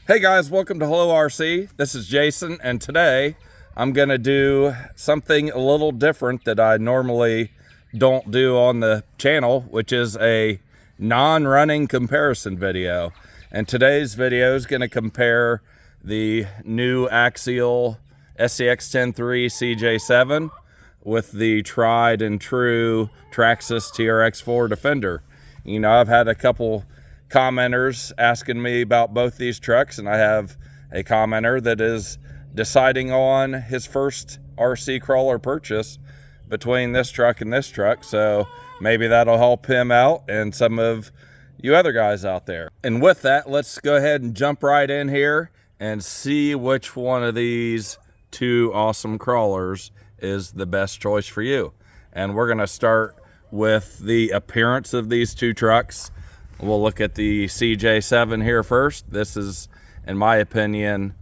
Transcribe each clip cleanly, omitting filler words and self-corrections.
Hey guys, welcome to Hello RC. This is Jason, and today I'm gonna do something a little different that I normally don't do on the channel, which is a non-running comparison video. And today's video is gonna compare the new Axial Scx10iii CJ7 with the tried and true Traxxas TRX4 Defender. You know, I've had a couple commenters asking me about both these trucks, and I have a commenter that is deciding on his first RC crawler purchase between this truck and this truck, so maybe that'll help him out and some of you other guys out there. And with that, let's go ahead and jump right in here and see which one of these two awesome crawlers is the best choice for you. And we're gonna start with the appearance of these two trucks. We'll look at the CJ7 here first. This is, in my opinion,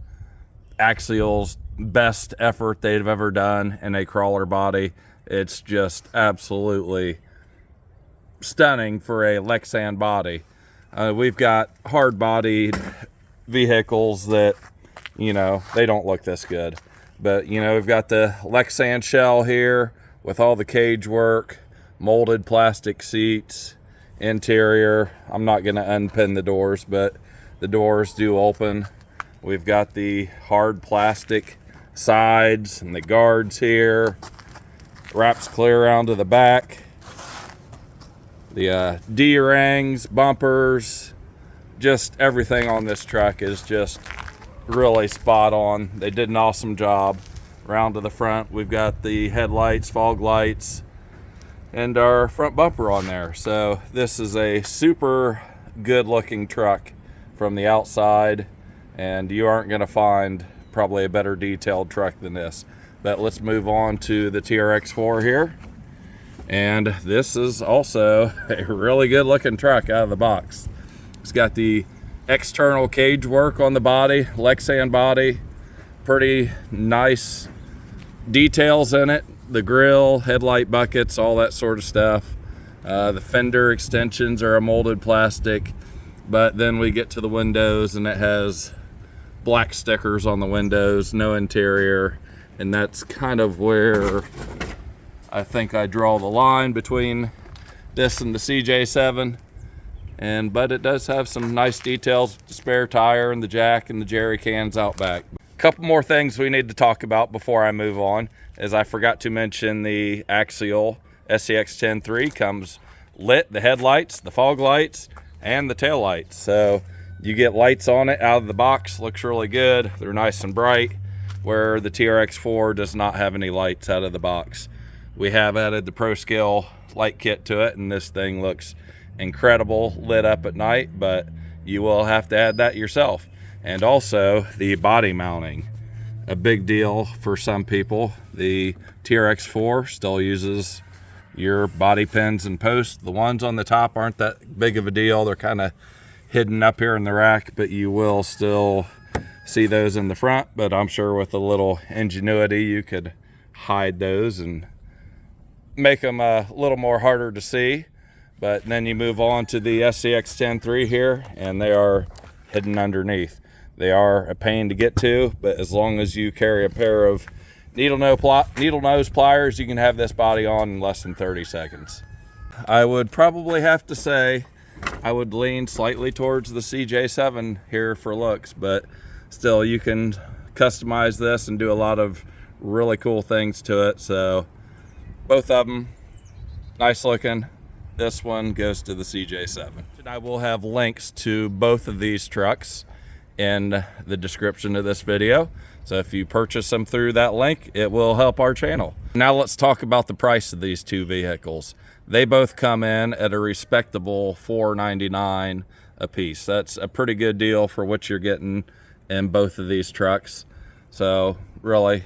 Axial's best effort they've ever done in a crawler body. It's just absolutely stunning for a Lexan body. We've got hard-bodied vehicles that, you know, they don't look this good. But, you know, we've got the Lexan shell here with all the cage work, molded plastic seats, interior. I'm not going to unpin the doors, but the doors do open. We've got the hard plastic sides and the guards here. Wraps clear around to the back. The D-rings, bumpers, just everything on this truck is just really spot on. They did an awesome job. Round to the front, we've got the headlights, fog lights, and our front bumper on there. So this is a super good looking truck from the outside, and you aren't going to find probably a better detailed truck than this. But let's move on to the TRX4 here. And this is also a really good looking truck out of the box. It's got the external cage work on the body, Lexan body, pretty nice details in it. The grill, headlight buckets, all that sort of stuff. The fender extensions are a molded plastic, but then we get to the windows and it has black stickers on the windows, no interior, and that's kind of where I think I draw the line between this and the CJ7. But it does have some nice details, the spare tire and the jack and the jerry cans out back. A couple more things we need to talk about before I move on is I forgot to mention the Axial Scx10iii comes lit, the headlights, the fog lights, and the tail lights. So you get lights on it out of the box, looks really good. They're nice and bright, where the TRX4 does not have any lights out of the box. We have added the Pro Scale light kit to it, and this thing looks incredible lit up at night, but you will have to add that yourself. And also the body mounting, a big deal for some people. The TRX4 still uses your body pins and posts. The ones on the top aren't that big of a deal. They're kind of hidden up here in the rack, but you will still see those in the front. But I'm sure with a little ingenuity you could hide those and make them a little more harder to see. But then you move on to the Scx10iii here, and they are hidden underneath. They are a pain to get to, but as long as you carry a pair of needle nose pliers, you can have this body on in less than 30 seconds. I would probably have to say I would lean slightly towards the CJ7 here for looks, but still you can customize this and do a lot of really cool things to it. So both of them nice looking. This one goes to the CJ7. I will have links to both of these trucks in the description of this video, so if you purchase them through that link, it will help our channel. Now let's talk about the price of these two vehicles. They both come in at a respectable $499 a piece. That's a pretty good deal for what you're getting in both of these trucks. So really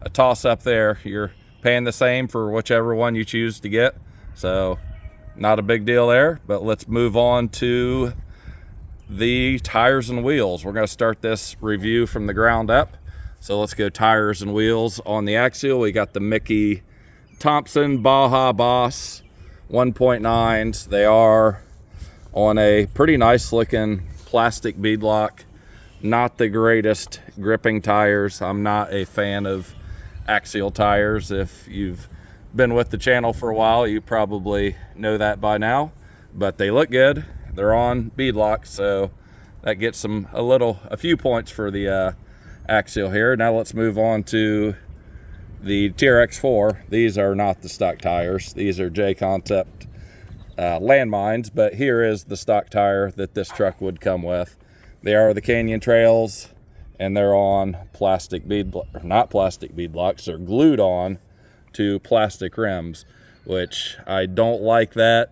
a toss up there. You're paying the same for whichever one you choose to get, so not a big deal there. But let's move on to the tires and wheels. We're going to start this review from the ground up. So let's go tires and wheels. On the Axial, we got the Mickey Thompson Baja Boss 1.9s. They are on a pretty nice looking plastic beadlock not the greatest gripping tires. I'm not a fan of Axial tires. If you've been with the channel for a while, you probably know that by now, but they look good. They're on beadlock, so that gets them a few points for the Axial here. Now let's move on to the TRX4. These are not the stock tires. These are J-Concept landmines, but here is the stock tire that this truck would come with. They are the Canyon Trails, and they're on plastic not plastic beadlocks. They're glued on to plastic rims, which I don't like that.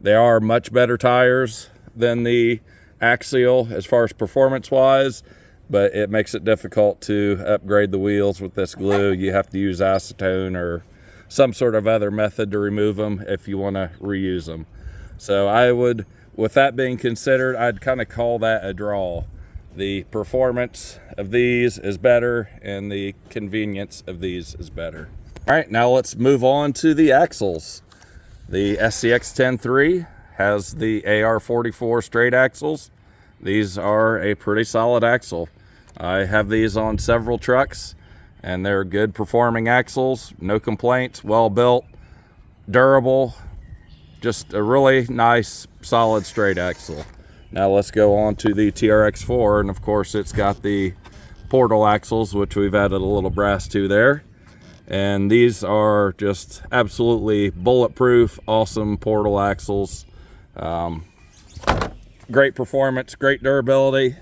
They are much better tires than the Axial as far as performance wise, but it makes it difficult to upgrade the wheels with this glue. You have to use acetone or some sort of other method to remove them if you want to reuse them. So I would, with that being considered, I'd kind of call that a draw. The performance of these is better and the convenience of these is better. All right, now let's move on to the axles. The Scx10iii has the AR44 straight axles. These are a pretty solid axle. I have these on several trucks, and they're good performing axles, no complaints, well built, durable, just a really nice solid straight axle. Now let's go on to the TRX4, and of course it's got the portal axles, which we've added a little brass to there. And these are just absolutely bulletproof, awesome portal axles. Great performance, great durability.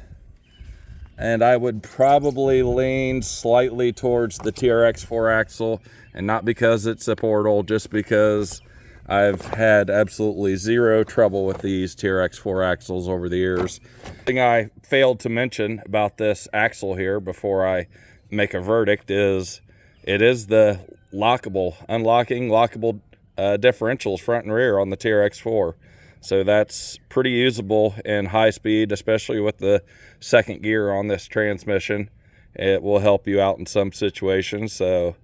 And I would probably lean slightly towards the TRX4 axle, and not because it's a portal, just because I've had absolutely zero trouble with these TRX4 axles over the years. The thing I failed to mention about this axle here before I make a verdict is it is the unlocking lockable differentials front and rear on the TRX4. So that's pretty usable in high speed, especially with the second gear on this transmission. It will help you out in some situations, so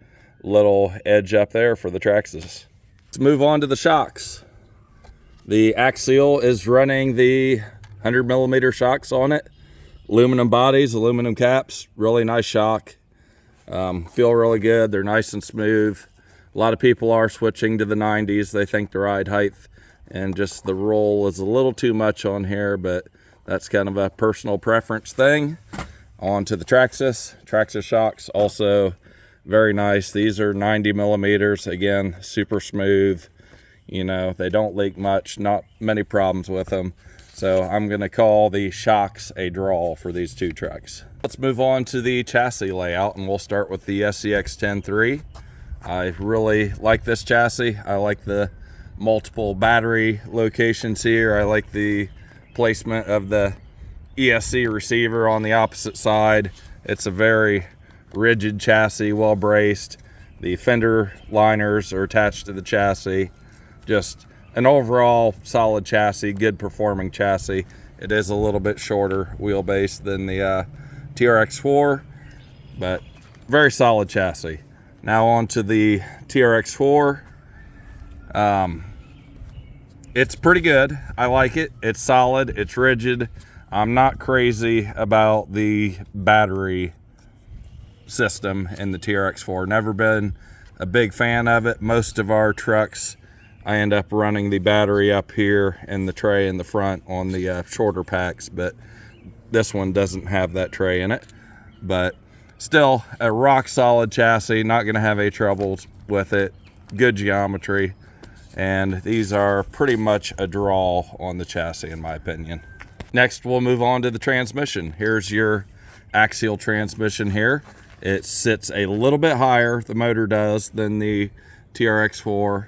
little edge up there for the traxxas. Let's move on to the shocks. The Axial is running the 100mm shocks on it. Aluminum bodies, aluminum caps, really nice shock. Feel really good. They're nice and smooth. A lot of people are switching to the 90s. They think the ride height and just the roll is a little too much on here, but that's kind of a personal preference thing. On to the traxxas shocks, also very nice. These are 90mm, again, super smooth. You know, they don't leak much, not many problems with them. So I'm gonna call the shocks a draw for these two trucks. Let's move on to the chassis layout, and we'll start with the Scx10iii. I really like this chassis. I like the multiple battery locations here. I like the placement of the ESC receiver on the opposite side. It's a very rigid chassis, well braced. The fender liners are attached to the chassis. Just an overall solid chassis, good performing chassis. It is a little bit shorter wheelbase than the TRX4, but very solid chassis. Now on to the TRX4. It's pretty good. I like it. It's solid, it's rigid. I'm not crazy about the battery system in the TRX4. Never been a big fan of it. Most of our trucks, I end up running the battery up here and the tray in the front on the shorter packs, but this one doesn't have that tray in it. But still, a rock solid chassis, not gonna have any troubles with it. Good geometry, and these are pretty much a draw on the chassis in my opinion. Next, we'll move on to the transmission. Here's your Axial transmission here. It sits a little bit higher, the motor does, than the TRX4,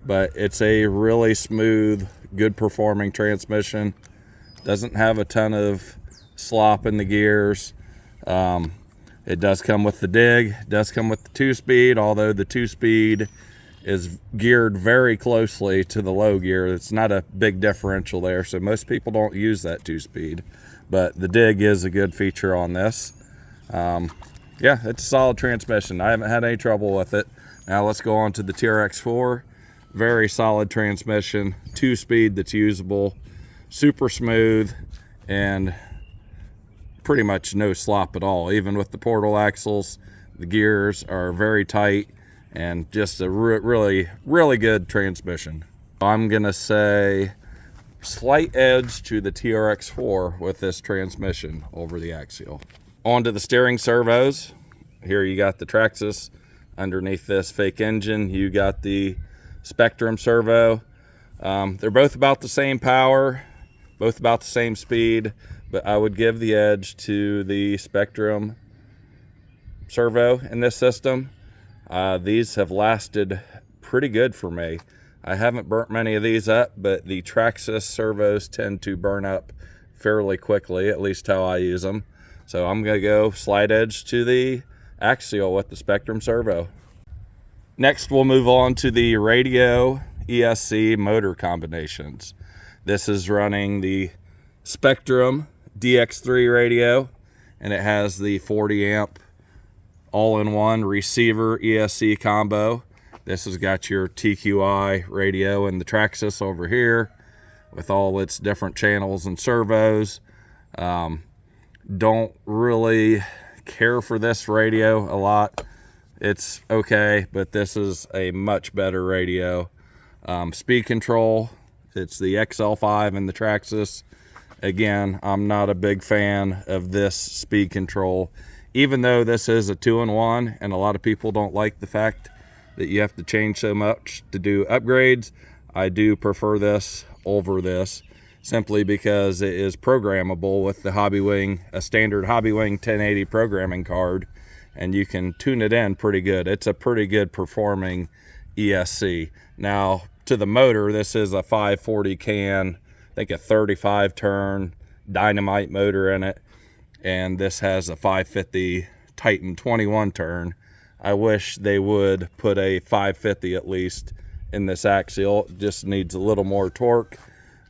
but it's a really smooth, good performing transmission. Doesn't have a ton of slop in the gears. It does come with the dig, does come with the 2-speed, although the 2-speed is geared very closely to the low gear. It's not a big differential there, so most people don't use that 2-speed, but the dig is a good feature on this. Yeah, it's a solid transmission. I haven't had any trouble with it. Now let's go on to the TRX4. Very solid transmission, 2-speed that's usable, super smooth, and pretty much no slop at all. Even with the portal axles, the gears are very tight and just a really good transmission. I'm gonna say slight edge to the TRX4 with this transmission over the Axial. Onto the steering servos. Here you got the Traxxas. Underneath this fake engine, you got the Spectrum servo. They're both about the same power, both about the same speed, but I would give the edge to the Spectrum servo in this system. These have lasted pretty good for me. I haven't burnt many of these up, but the Traxxas servos tend to burn up fairly quickly, at least how I use them. So I'm gonna go slight edge to the Axial with the Spectrum servo. Next, we'll move on to the radio ESC motor combinations. This is running the Spectrum DX3 radio, and it has the 40 amp all-in-one receiver ESC combo. This has got your TQI radio and the Traxxas over here with all its different channels and servos. Don't really care for this radio a lot. It's okay, but this is a much better radio. Speed control, it's the XL5 and the Traxxas. Again, I'm not a big fan of this speed control, even though this is a 2-in-1, and a lot of people don't like the fact that you have to change so much to do upgrades. I do prefer this over this, simply because it is programmable with the Hobbywing, a standard Hobbywing 1080 programming card, and you can tune it in pretty good. It's a pretty good performing ESC. Now, to the motor, this is a 540 can, I think a 35 turn dynamite motor in it, and this has a 550 Titan 21 turn. I wish they would put a 550 at least in this Axial. It just needs a little more torque,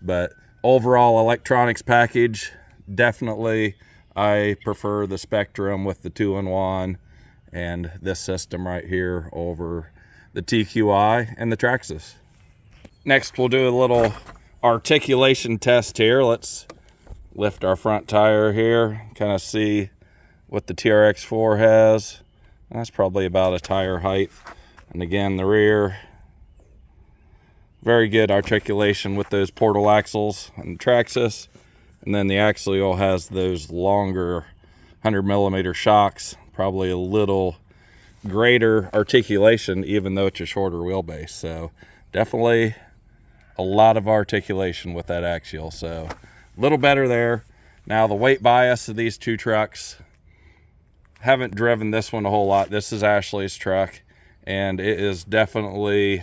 but overall electronics package, definitely I prefer the Spectrum with the 2-in-1 and this system right here over the TQI and the Traxxas. Next, we'll do a little articulation test here. Let's lift our front tire here, kind of see what the TRX4 has. That's probably about a tire height. And again, the rear, very good articulation with those portal axles and the Traxxas. And then the Axial has those longer 100mm shocks, probably a little greater articulation, even though it's a shorter wheelbase. So definitely a lot of articulation with that Axial. So a little better there. Now the weight bias of these two trucks, haven't driven this one a whole lot. This is Ashley's truck, and it is definitely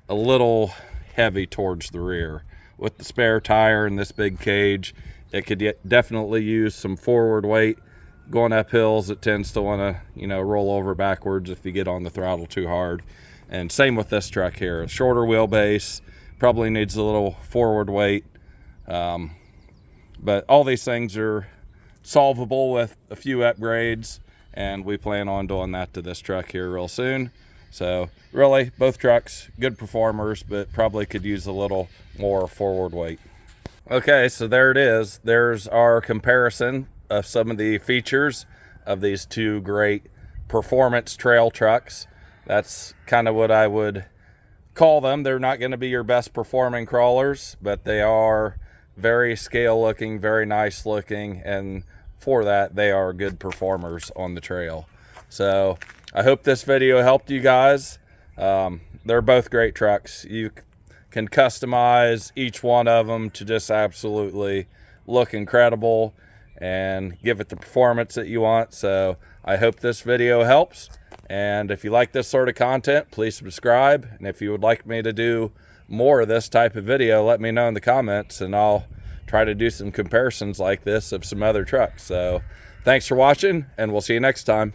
a little heavy towards the rear. With the spare tire and this big cage, it could definitely use some forward weight. Going up hills, it tends to want to, roll over backwards if you get on the throttle too hard. And same with this truck here. A shorter wheelbase, probably needs a little forward weight. But all these things are solvable with a few upgrades, and we plan on doing that to this truck here real soon. So really, both trucks, good performers, but probably could use a little more forward weight. Okay, so there it is. There's our comparison of some of the features of these two great performance trail trucks. That's kind of what I would call them. They're not going to be your best performing crawlers, but they are very scale looking, very nice looking, and for that, they are good performers on the trail. So I hope this video helped you guys. They're both great trucks. You can customize each one of them to just absolutely look incredible and give it the performance that you want. So I hope this video helps. And if you like this sort of content, please subscribe. And if you would like me to do more of this type of video, let me know in the comments, and I'll try to do some comparisons like this of some other trucks. So thanks for watching, and we'll see you next time.